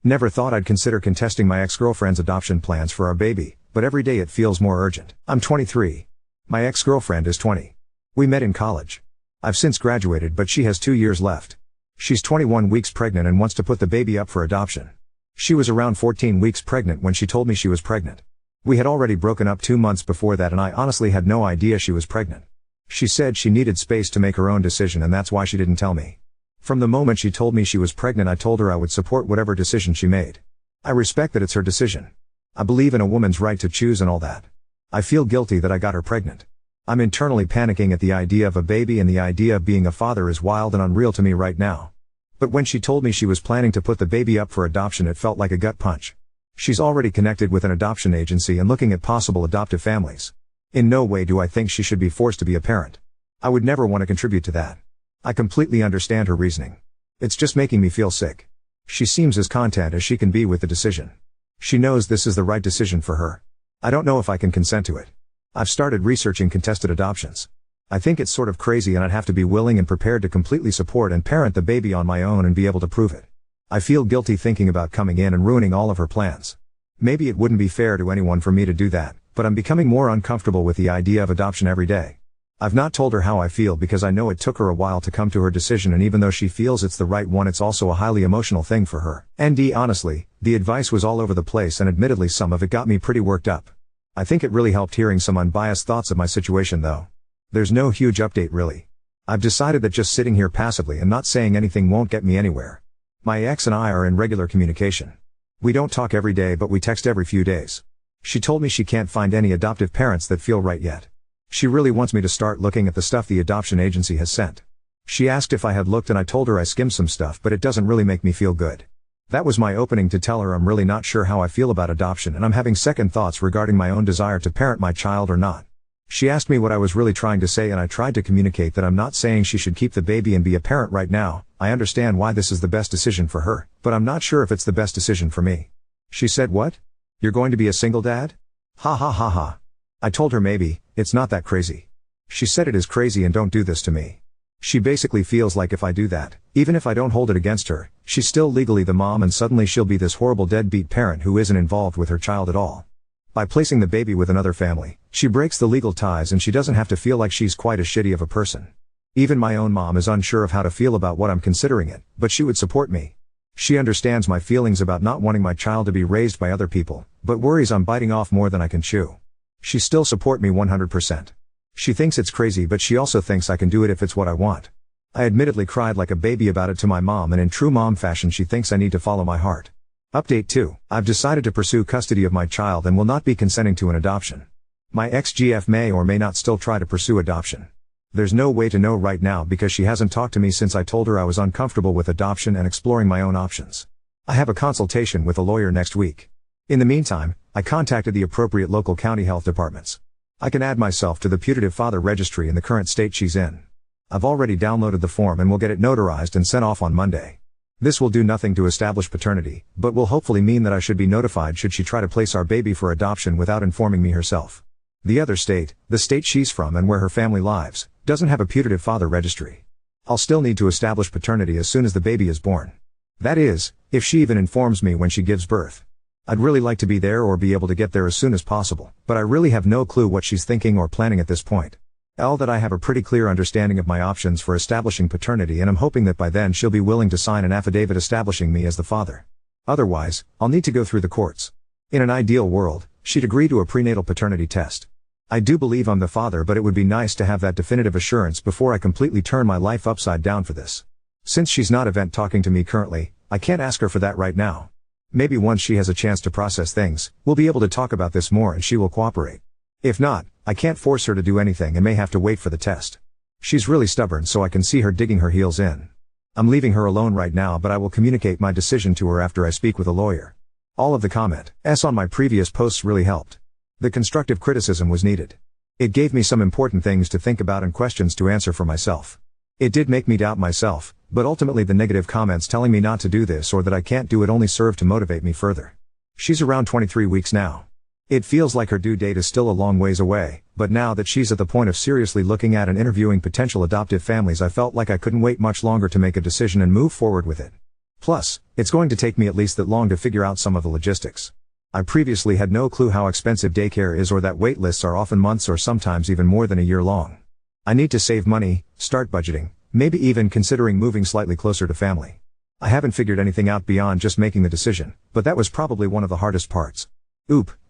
Never thought I'd consider contesting my ex-girlfriend's adoption plans for our baby, but every day it feels more urgent. I'm 23. My ex-girlfriend is 20. We met in college. I've since graduated, but she has 2 years left. She's 21 weeks pregnant and wants to put the baby up for adoption. She was around 14 weeks pregnant when she told me she was pregnant. We had already broken up 2 months before that, and I honestly had no idea she was pregnant. She said she needed space to make her own decision, and that's why she didn't tell me. From the moment she told me she was pregnant, I told her I would support whatever decision she made. I respect that it's her decision. I believe in a woman's right to choose and all that. I feel guilty that I got her pregnant. I'm internally panicking at the idea of a baby, and the idea of being a father is wild and unreal to me right now. But when she told me she was planning to put the baby up for adoption, it felt like a gut punch. She's already connected with an adoption agency and looking at possible adoptive families. In no way do I think she should be forced to be a parent. I would never want to contribute to that. I completely understand her reasoning. It's just making me feel sick. She seems as content as she can be with the decision. She knows this is the right decision for her. I don't know if I can consent to it. I've started researching contested adoptions. I think it's sort of crazy, and I'd have to be willing and prepared to completely support and parent the baby on my own and be able to prove it. I feel guilty thinking about coming in and ruining all of her plans. Maybe it wouldn't be fair to anyone for me to do that, but I'm becoming more uncomfortable with the idea of adoption every day. I've not told her how I feel because I know it took her a while to come to her decision, and even though she feels it's the right one, it's also a highly emotional thing for her. And honestly, the advice was all over the place, and admittedly some of it got me pretty worked up. I think it really helped hearing some unbiased thoughts of my situation though. There's no huge update really. I've decided that just sitting here passively and not saying anything won't get me anywhere. My ex and I are in regular communication. We don't talk every day, but we text every few days. She told me she can't find any adoptive parents that feel right yet. She really wants me to start looking at the stuff the adoption agency has sent. She asked if I had looked, and I told her I skimmed some stuff, but it doesn't really make me feel good. That was my opening to tell her I'm really not sure how I feel about adoption, and I'm having second thoughts regarding my own desire to parent my child or not. She asked me what I was really trying to say, and I tried to communicate that I'm not saying she should keep the baby and be a parent right now. I understand why this is the best decision for her, but I'm not sure if it's the best decision for me. She said, "What? You're going to be a single dad?" Ha ha ha ha. I told her maybe, it's not that crazy. She said it is crazy and don't do this to me. She basically feels like if I do that, even if I don't hold it against her, she's still legally the mom, and suddenly she'll be this horrible deadbeat parent who isn't involved with her child at all. By placing the baby with another family, she breaks the legal ties, and she doesn't have to feel like she's quite as shitty of a person. Even my own mom is unsure of how to feel about what I'm considering it, but she would support me. She understands my feelings about not wanting my child to be raised by other people, but worries I'm biting off more than I can chew. She still support me 100%. She thinks it's crazy, but she also thinks I can do it if it's what I want. I admittedly cried like a baby about it to my mom, and in true mom fashion she thinks I need to follow my heart. Update 2. I've decided to pursue custody of my child and will not be consenting to an adoption. My ex-GF may or may not still try to pursue adoption. There's no way to know right now because she hasn't talked to me since I told her I was uncomfortable with adoption and exploring my own options. I have a consultation with a lawyer next week. In the meantime, I contacted the appropriate local county health departments. I can add myself to the putative father registry in the current state she's in. I've already downloaded the form and will get it notarized and sent off on Monday. This will do nothing to establish paternity, but will hopefully mean that I should be notified should she try to place our baby for adoption without informing me herself. The other state, the state she's from and where her family lives, doesn't have a putative father registry. I'll still need to establish paternity as soon as the baby is born. That is, if she even informs me when she gives birth. I'd really like to be there or be able to get there as soon as possible, but I really have no clue what she's thinking or planning at this point. That I have a pretty clear understanding of my options for establishing paternity, and I'm hoping that by then she'll be willing to sign an affidavit establishing me as the father. Otherwise, I'll need to go through the courts. In an ideal world, she'd agree to a prenatal paternity test. I do believe I'm the father, but it would be nice to have that definitive assurance before I completely turn my life upside down for this. Since she's not event talking to me currently, I can't ask her for that right now. Maybe once she has a chance to process things, we'll be able to talk about this more and she will cooperate. If not, I can't force her to do anything and may have to wait for the test. She's really stubborn, so I can see her digging her heels in. I'm leaving her alone right now, but I will communicate my decision to her after I speak with a lawyer. All of the comments on my previous posts really helped. The constructive criticism was needed. It gave me some important things to think about and questions to answer for myself. It did make me doubt myself, but ultimately the negative comments telling me not to do this or that I can't do it only served to motivate me further. She's around 23 weeks now. It feels like her due date is still a long ways away, but now that she's at the point of seriously looking at and interviewing potential adoptive families, I felt like I couldn't wait much longer to make a decision and move forward with it. Plus, it's going to take me at least that long to figure out some of the logistics. I previously had no clue how expensive daycare is or that wait lists are often months or sometimes even more than a year long. I need to save money, start budgeting, maybe even considering moving slightly closer to family. I haven't figured anything out beyond just making the decision, but that was probably one of the hardest parts.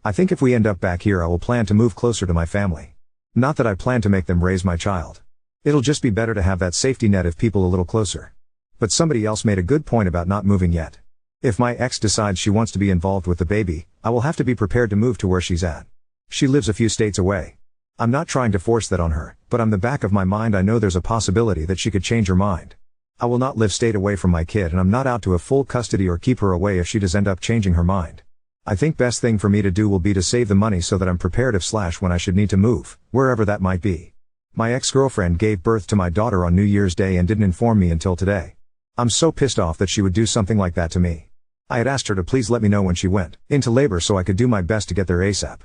I think if we end up back here I will plan to move closer to my family. Not that I plan to make them raise my child. It'll just be better to have that safety net of people a little closer. But somebody else made a good point about not moving yet. If my ex decides she wants to be involved with the baby, I will have to be prepared to move to where she's at. She lives a few states away. I'm not trying to force that on her, but on the back of my mind I know there's a possibility that she could change her mind. I will not live state away from my kid and I'm not out to have full custody or keep her away if she does end up changing her mind. I think best thing for me to do will be to save the money so that I'm prepared if / when I should need to move, wherever that might be. My ex-girlfriend gave birth to my daughter on New Year's Day and didn't inform me until today. I'm so pissed off that she would do something like that to me. I had asked her to please let me know when she went into labor so I could do my best to get there ASAP.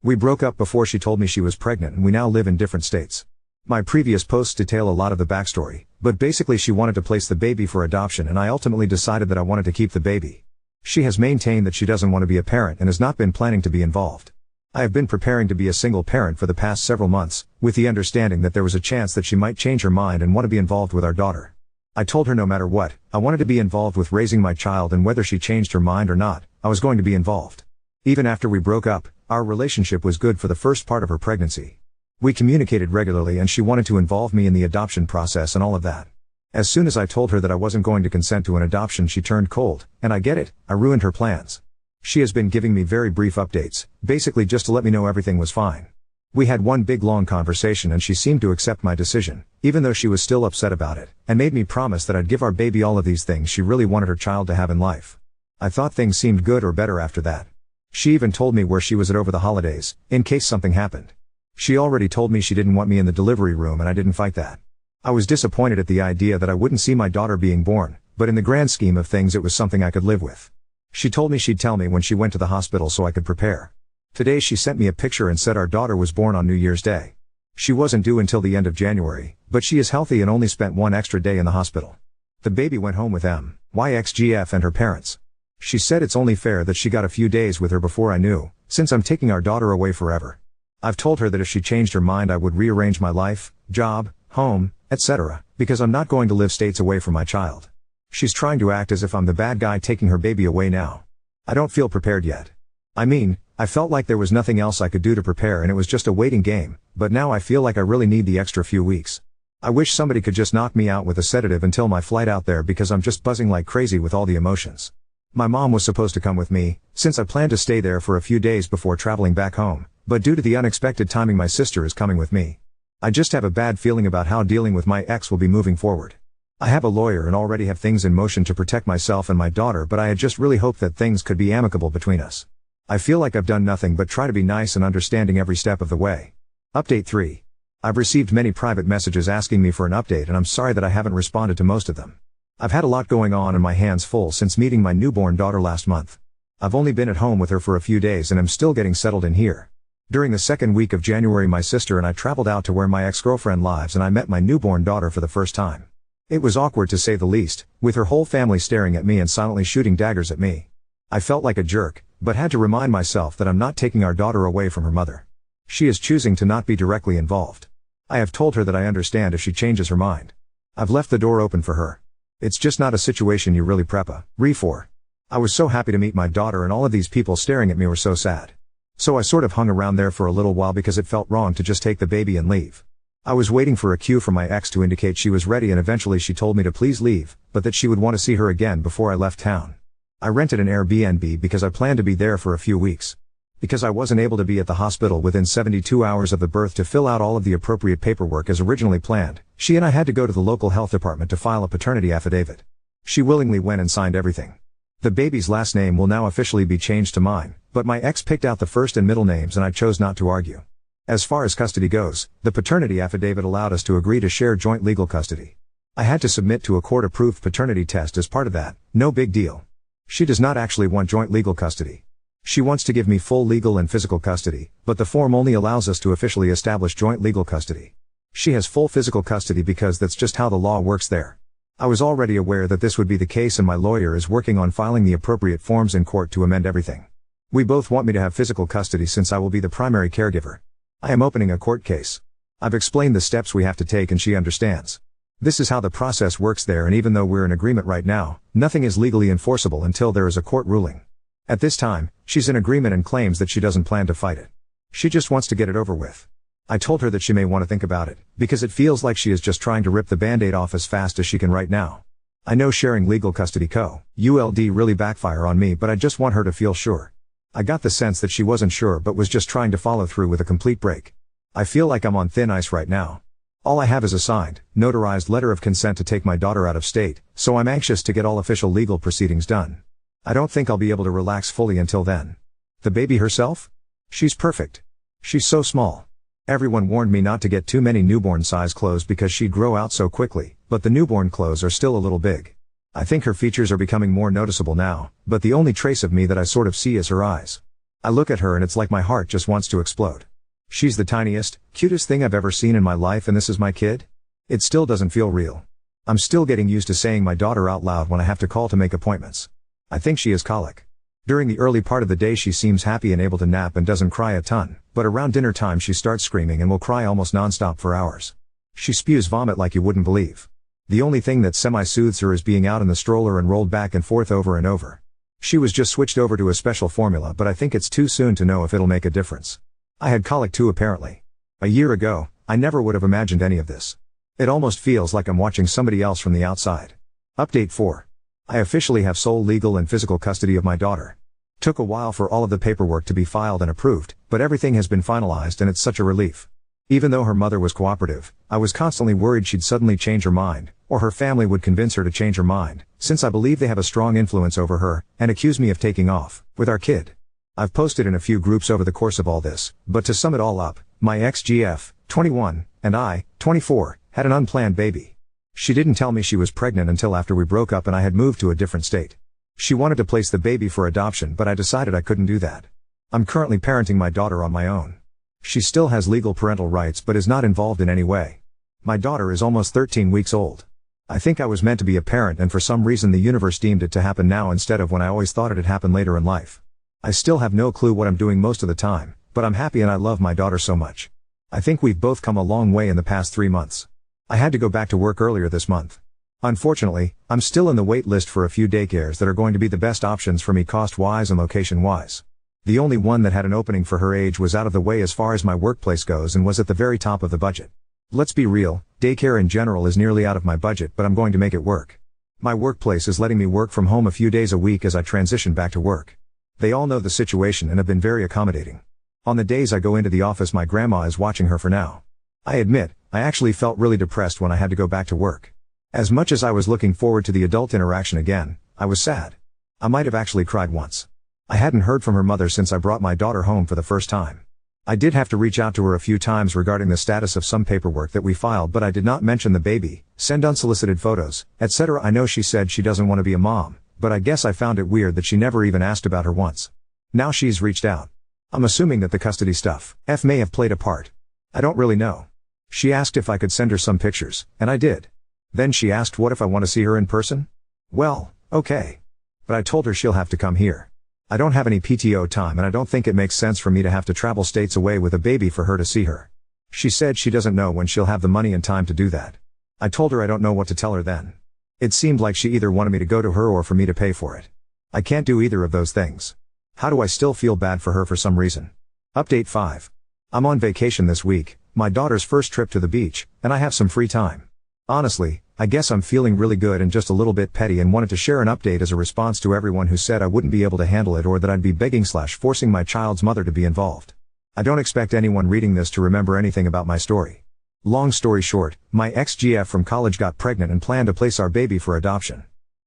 We broke up before she told me she was pregnant and we now live in different states. My previous posts detail a lot of the backstory, but basically she wanted to place the baby for adoption and I ultimately decided that I wanted to keep the baby. She has maintained that she doesn't want to be a parent and has not been planning to be involved. I have been preparing to be a single parent for the past several months, with the understanding that there was a chance that she might change her mind and want to be involved with our daughter. I told her no matter what, I wanted to be involved with raising my child and whether she changed her mind or not, I was going to be involved. Even after we broke up, our relationship was good for the first part of her pregnancy. We communicated regularly and she wanted to involve me in the adoption process and all of that. As soon as I told her that I wasn't going to consent to an adoption she turned cold, and I get it, I ruined her plans. She has been giving me very brief updates, basically just to let me know everything was fine. We had one big long conversation and she seemed to accept my decision, even though she was still upset about it, and made me promise that I'd give our baby all of these things she really wanted her child to have in life. I thought things seemed good or better after that. She even told me where she was at over the holidays, in case something happened. She already told me she didn't want me in the delivery room and I didn't fight that. I was disappointed at the idea that I wouldn't see my daughter being born, but in the grand scheme of things it was something I could live with. She told me she'd tell me when she went to the hospital so I could prepare. Today she sent me a picture and said our daughter was born on New Year's Day. She wasn't due until the end of January, but she is healthy and only spent one extra day in the hospital. The baby went home with MYXGF and her parents. She said it's only fair that she got a few days with her before I knew, since I'm taking our daughter away forever. I've told her that if she changed her mind I would rearrange my life, job, home, etc., because I'm not going to live states away from my child. She's trying to act as if I'm the bad guy taking her baby away now. I don't feel prepared yet. I felt like there was nothing else I could do to prepare and it was just a waiting game, but now I feel like I really need the extra few weeks. I wish somebody could just knock me out with a sedative until my flight out there because I'm just buzzing like crazy with all the emotions. My mom was supposed to come with me, since I planned to stay there for a few days before traveling back home, but due to the unexpected timing my sister is coming with me. I just have a bad feeling about how dealing with my ex will be moving forward. I have a lawyer and already have things in motion to protect myself and my daughter, but I had just really hoped that things could be amicable between us. I feel like I've done nothing but try to be nice and understanding every step of the way. Update 3. I've received many private messages asking me for an update and I'm sorry that I haven't responded to most of them. I've had a lot going on and my hands full since meeting my newborn daughter last month. I've only been at home with her for a few days and I'm still getting settled in here. During the second week of January my sister and I traveled out to where my ex-girlfriend lives and I met my newborn daughter for the first time. It was awkward to say the least, with her whole family staring at me and silently shooting daggers at me. I felt like a jerk, but had to remind myself that I'm not taking our daughter away from her mother. She is choosing to not be directly involved. I have told her that I understand if she changes her mind. I've left the door open for her. It's just not a situation you really prep for. I was so happy to meet my daughter and all of these people staring at me were so sad. So I sort of hung around there for a little while because it felt wrong to just take the baby and leave. I was waiting for a cue from my ex to indicate she was ready and eventually she told me to please leave, but that she would want to see her again before I left town. I rented an Airbnb because I planned to be there for a few weeks. Because I wasn't able to be at the hospital within 72 hours of the birth to fill out all of the appropriate paperwork as originally planned, she and I had to go to the local health department to file a paternity affidavit. She willingly went and signed everything. The baby's last name will now officially be changed to mine, but my ex picked out the first and middle names and I chose not to argue. As far as custody goes, the paternity affidavit allowed us to agree to share joint legal custody. I had to submit to a court-approved paternity test as part of that, no big deal. She does not actually want joint legal custody. She wants to give me full legal and physical custody, but the form only allows us to officially establish joint legal custody. She has full physical custody because that's just how the law works there. I was already aware that this would be the case, and my lawyer is working on filing the appropriate forms in court to amend everything. We both want me to have physical custody since I will be the primary caregiver. I am opening a court case. I've explained the steps we have to take and she understands. This is how the process works there, and even though we're in agreement right now, nothing is legally enforceable until there is a court ruling. At this time, she's in agreement and claims that she doesn't plan to fight it. She just wants to get it over with. I told her that she may want to think about it, because it feels like she is just trying to rip the band-aid off as fast as she can right now. I know sharing legal custody co-ULD really backfire on me, but I just want her to feel sure. I got the sense that she wasn't sure but was just trying to follow through with a complete break. I feel like I'm on thin ice right now. All I have is a signed, notarized letter of consent to take my daughter out of state, so I'm anxious to get all official legal proceedings done. I don't think I'll be able to relax fully until then. The baby herself? She's perfect. She's so small. Everyone warned me not to get too many newborn size clothes because she'd grow out so quickly, but the newborn clothes are still a little big. I think her features are becoming more noticeable now, but the only trace of me that I sort of see is her eyes. I look at her and it's like my heart just wants to explode. She's the tiniest, cutest thing I've ever seen in my life, and this is my kid? It still doesn't feel real. I'm still getting used to saying my daughter out loud when I have to call to make appointments. I think she has colic. During the early part of the day she seems happy and able to nap and doesn't cry a ton, but around dinner time she starts screaming and will cry almost nonstop for hours. She spews vomit like you wouldn't believe. The only thing that semi-soothes her is being out in the stroller and rolled back and forth over and over. She was just switched over to a special formula, but I think it's too soon to know if it'll make a difference. I had colic too apparently. A year ago, I never would have imagined any of this. It almost feels like I'm watching somebody else from the outside. Update 4. I officially have sole legal and physical custody of my daughter. Took a while for all of the paperwork to be filed and approved, but everything has been finalized and it's such a relief. Even though her mother was cooperative, I was constantly worried she'd suddenly change her mind, or her family would convince her to change her mind, since I believe they have a strong influence over her, and accuse me of taking off with our kid. I've posted in a few groups over the course of all this, but to sum it all up, my ex-GF, 21, and I, 24, had an unplanned baby. She didn't tell me she was pregnant until after we broke up and I had moved to a different state. She wanted to place the baby for adoption, but I decided I couldn't do that. I'm currently parenting my daughter on my own. She still has legal parental rights but is not involved in any way. My daughter is almost 13 weeks old. I think I was meant to be a parent, and for some reason the universe deemed it to happen now instead of when I always thought it'd happen later in life. I still have no clue what I'm doing most of the time, but I'm happy and I love my daughter so much. I think we've both come a long way in the past 3 months. I had to go back to work earlier this month. Unfortunately, I'm still in the wait list for a few daycares that are going to be the best options for me cost-wise and location-wise. The only one that had an opening for her age was out of the way as far as my workplace goes and was at the very top of the budget. Let's be real, daycare in general is nearly out of my budget, but I'm going to make it work. My workplace is letting me work from home a few days a week as I transition back to work. They all know the situation and have been very accommodating. On the days I go into the office, my grandma is watching her for now. I admit, I actually felt really depressed when I had to go back to work. As much as I was looking forward to the adult interaction again, I was sad. I might have actually cried once. I hadn't heard from her mother since I brought my daughter home for the first time. I did have to reach out to her a few times regarding the status of some paperwork that we filed, but I did not mention the baby, send unsolicited photos, etc. I know she said she doesn't want to be a mom, but I guess I found it weird that she never even asked about her once. Now she's reached out. I'm assuming that the custody stuff may have played a part. I don't really know. She asked if I could send her some pictures, and I did. Then she asked what if I want to see her in person? Well, okay. But I told her she'll have to come here. I don't have any PTO time and I don't think it makes sense for me to have to travel states away with a baby for her to see her. She said she doesn't know when she'll have the money and time to do that. I told her I don't know what to tell her then. It seemed like she either wanted me to go to her or for me to pay for it. I can't do either of those things. How do I still feel bad for her for some reason? Update 5. I'm on vacation this week, my daughter's first trip to the beach, and I have some free time. Honestly, I guess I'm feeling really good and just a little bit petty and wanted to share an update as a response to everyone who said I wouldn't be able to handle it or that I'd be begging/forcing my child's mother to be involved. I don't expect anyone reading this to remember anything about my story. Long story short, my ex-GF from college got pregnant and planned to place our baby for adoption.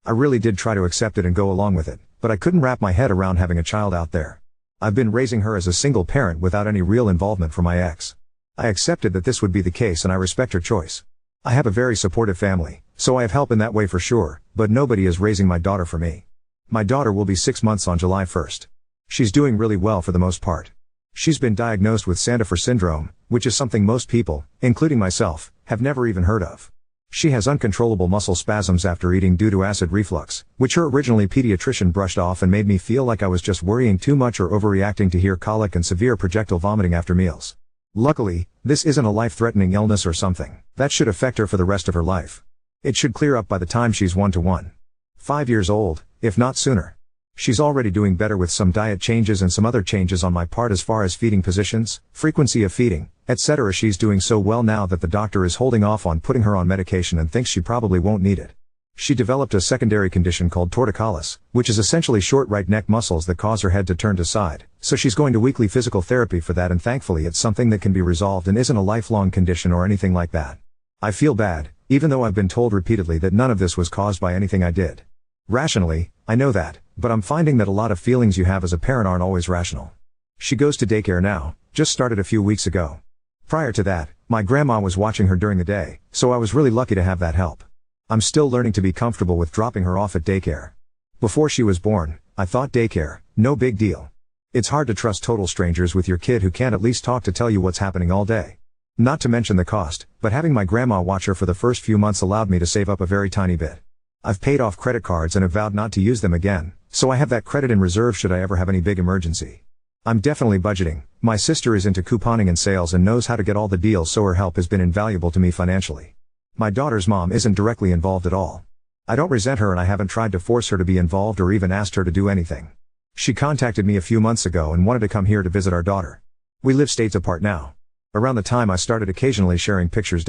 I really did try to accept it and go along with it, but I couldn't wrap my head around having a child out there. I've been raising her as a single parent without any real involvement from my ex. I accepted that this would be the case and I respect her choice. I have a very supportive family, so I have help in that way for sure, but nobody is raising my daughter for me. My daughter will be 6 months on July 1st. She's doing really well for the most part. She's been diagnosed with Sandifer syndrome, which is something most people, including myself, have never even heard of. She has uncontrollable muscle spasms after eating due to acid reflux, which her originally pediatrician brushed off and made me feel like I was just worrying too much or overreacting to hear colic and severe projectile vomiting after meals. Luckily, this isn't a life-threatening illness or something that should affect her for the rest of her life. It should clear up by the time she's 1 to 1.5 years old, if not sooner. She's already doing better with some diet changes and some other changes on my part as far as feeding positions, frequency of feeding, etc. She's doing so well now that the doctor is holding off on putting her on medication and thinks she probably won't need it. She developed a secondary condition called torticollis, which is essentially short right neck muscles that cause her head to turn to side, so she's going to weekly physical therapy for that, and thankfully it's something that can be resolved and isn't a lifelong condition or anything like that. I feel bad, even though I've been told repeatedly that none of this was caused by anything I did. Rationally, I know that, but I'm finding that a lot of feelings you have as a parent aren't always rational. She goes to daycare now, just started a few weeks ago. Prior to that, my grandma was watching her during the day, so I was really lucky to have that help. I'm still learning to be comfortable with dropping her off at daycare. Before she was born, I thought daycare, no big deal. It's hard to trust total strangers with your kid who can't at least talk to tell you what's happening all day. Not to mention the cost, but having my grandma watch her for the first few months allowed me to save up a very tiny bit. I've paid off credit cards and have vowed not to use them again, so I have that credit in reserve should I ever have any big emergency. I'm definitely budgeting. My sister is into couponing and sales and knows how to get all the deals, so her help has been invaluable to me financially. My daughter's mom isn't directly involved at all. I don't resent her and I haven't tried to force her to be involved or even asked her to do anything. She contacted me a few months ago and wanted to come here to visit our daughter. We live states apart now. Around the time I started occasionally sharing pictures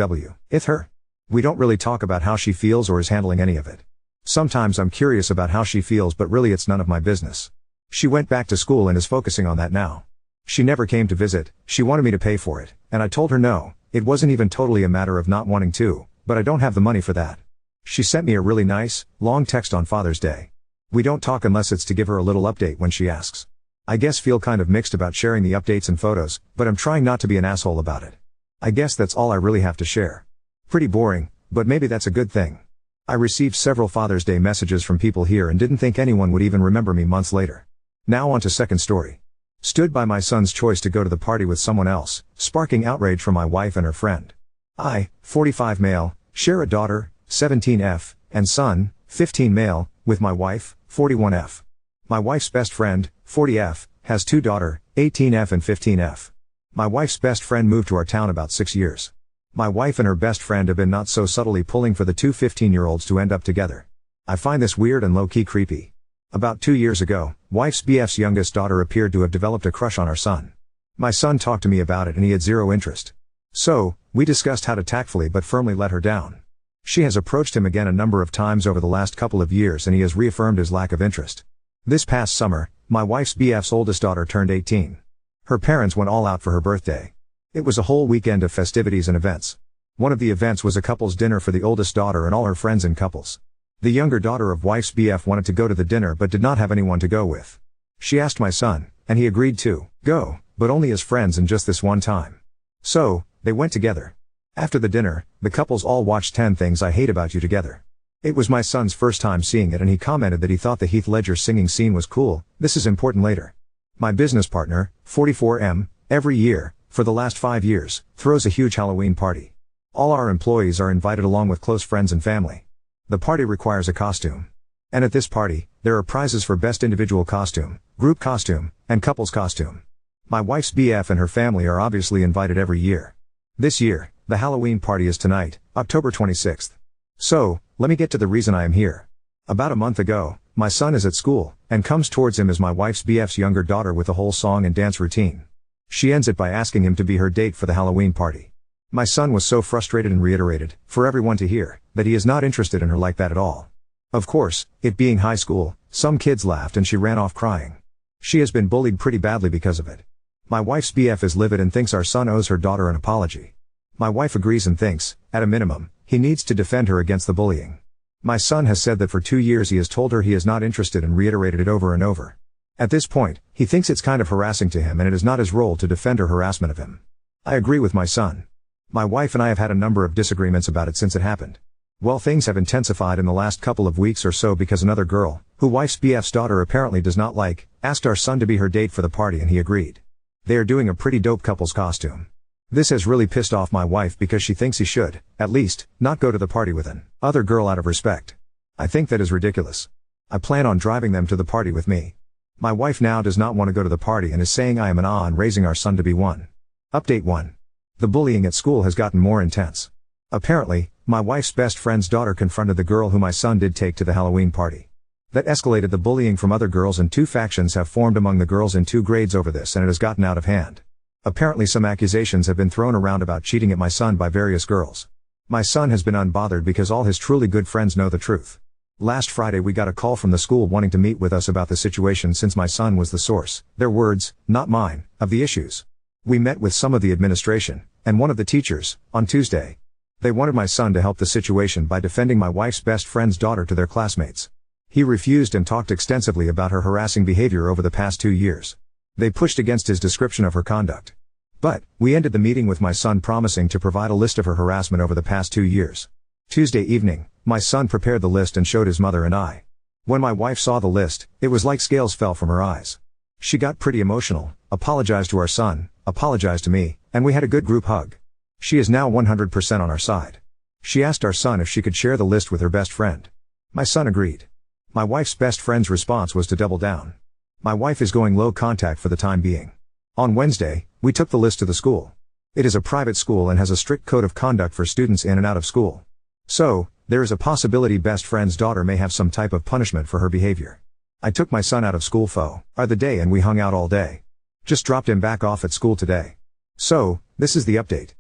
with her. We don't really talk about how she feels or is handling any of it. Sometimes I'm curious about how she feels, but really it's none of my business. She went back to school and is focusing on that now. She never came to visit, she wanted me to pay for it, and I told her no, it wasn't even totally a matter of not wanting to, but I don't have the money for that. She sent me a really nice, long text on Father's Day. We don't talk unless it's to give her a little update when she asks. I guess feel kind of mixed about sharing the updates and photos, but I'm trying not to be an asshole about it. I guess that's all I really have to share. Pretty boring, but maybe that's a good thing. I received several Father's Day messages from people here and didn't think anyone would even remember me months later. Now on to second story. Stood by my son's choice to go to the party with someone else, sparking outrage from my wife and her friend. I, 45 male, share a daughter, 17F, and son, 15 male, with my wife, 41F. My wife's best friend, 40F, has two daughters, 18F and 15F. My wife's best friend moved to our town about 6 years. My wife and her best friend have been not so subtly pulling for the two 15-year-olds to end up together. I find this weird and low-key creepy. About 2 years ago, wife's BF's youngest daughter appeared to have developed a crush on our son. My son talked to me about it and he had zero interest. So, we discussed how to tactfully but firmly let her down. She has approached him again a number of times over the last couple of years and he has reaffirmed his lack of interest. This past summer, my wife's BF's oldest daughter turned 18. Her parents went all out for her birthday. It was a whole weekend of festivities and events. One of the events was a couple's dinner for the oldest daughter and all her friends and couples. The younger daughter of wife's BF wanted to go to the dinner but did not have anyone to go with. She asked my son, and he agreed to go, but only as friends and just this one time. So, they went together. After the dinner, the couples all watched 10 Things I Hate About You together. It was my son's first time seeing it and he commented that he thought the Heath Ledger singing scene was cool. This is important later. My business partner, 44M, every year, for the last 5 years, throws a huge Halloween party. All our employees are invited along with close friends and family. The party requires a costume. And at this party, there are prizes for best individual costume, group costume, and couples costume. My wife's BF and her family are obviously invited every year. This year, the Halloween party is tonight, October 26th. So, let me get to the reason I am here. About a month ago, my son is at school, and comes towards him as my wife's BF's younger daughter with a whole song and dance routine. She ends it by asking him to be her date for the Halloween party. My son was so frustrated and reiterated, for everyone to hear, that he is not interested in her like that at all. Of course, it being high school, some kids laughed and she ran off crying. She has been bullied pretty badly because of it. My wife's BF is livid and thinks our son owes her daughter an apology. My wife agrees and thinks, at a minimum, he needs to defend her against the bullying. My son has said that for 2 years he has told her he is not interested and reiterated it over and over. At this point, he thinks it's kind of harassing to him and it is not his role to defend her harassment of him. I agree with my son. My wife and I have had a number of disagreements about it since it happened. Well, things have intensified in the last couple of weeks or so because another girl, who wife's BF's daughter apparently does not like, asked our son to be her date for the party and he agreed. They are doing a pretty dope couple's costume. This has really pissed off my wife because she thinks he should, at least, not go to the party with an other girl out of respect. I think that is ridiculous. I plan on driving them to the party with me. My wife now does not want to go to the party and is saying I am an on raising our son to be one. Update 1. The bullying at school has gotten more intense. Apparently, my wife's best friend's daughter confronted the girl who my son did take to the Halloween party. That escalated the bullying from other girls, and 2 factions have formed among the girls in 2 grades over this, and it has gotten out of hand. Apparently some accusations have been thrown around about cheating at my son by various girls. My son has been unbothered because all his truly good friends know the truth. Last Friday we got a call from the school wanting to meet with us about the situation since my son was the source, their words, not mine, of the issues. We met with some of the administration, and one of the teachers, on Tuesday. They wanted my son to help the situation by defending my wife's best friend's daughter to their classmates. He refused and talked extensively about her harassing behavior over the past 2 years. They pushed against his description of her conduct. But, we ended the meeting with my son promising to provide a list of her harassment over the past 2 years. Tuesday evening, my son prepared the list and showed his mother and I. When my wife saw the list, it was like scales fell from her eyes. She got pretty emotional, apologized to our son, apologized to me, and we had a good group hug. She is now 100% on our side. She asked our son if she could share the list with her best friend. My son agreed. My wife's best friend's response was to double down. My wife is going low contact for the time being. On Wednesday, we took the list to the school. It is a private school and has a strict code of conduct for students in and out of school. So, there is a possibility best friend's daughter may have some type of punishment for her behavior. I took my son out of school for the day and we hung out all day. Just dropped him back off at school today. So, this is the update.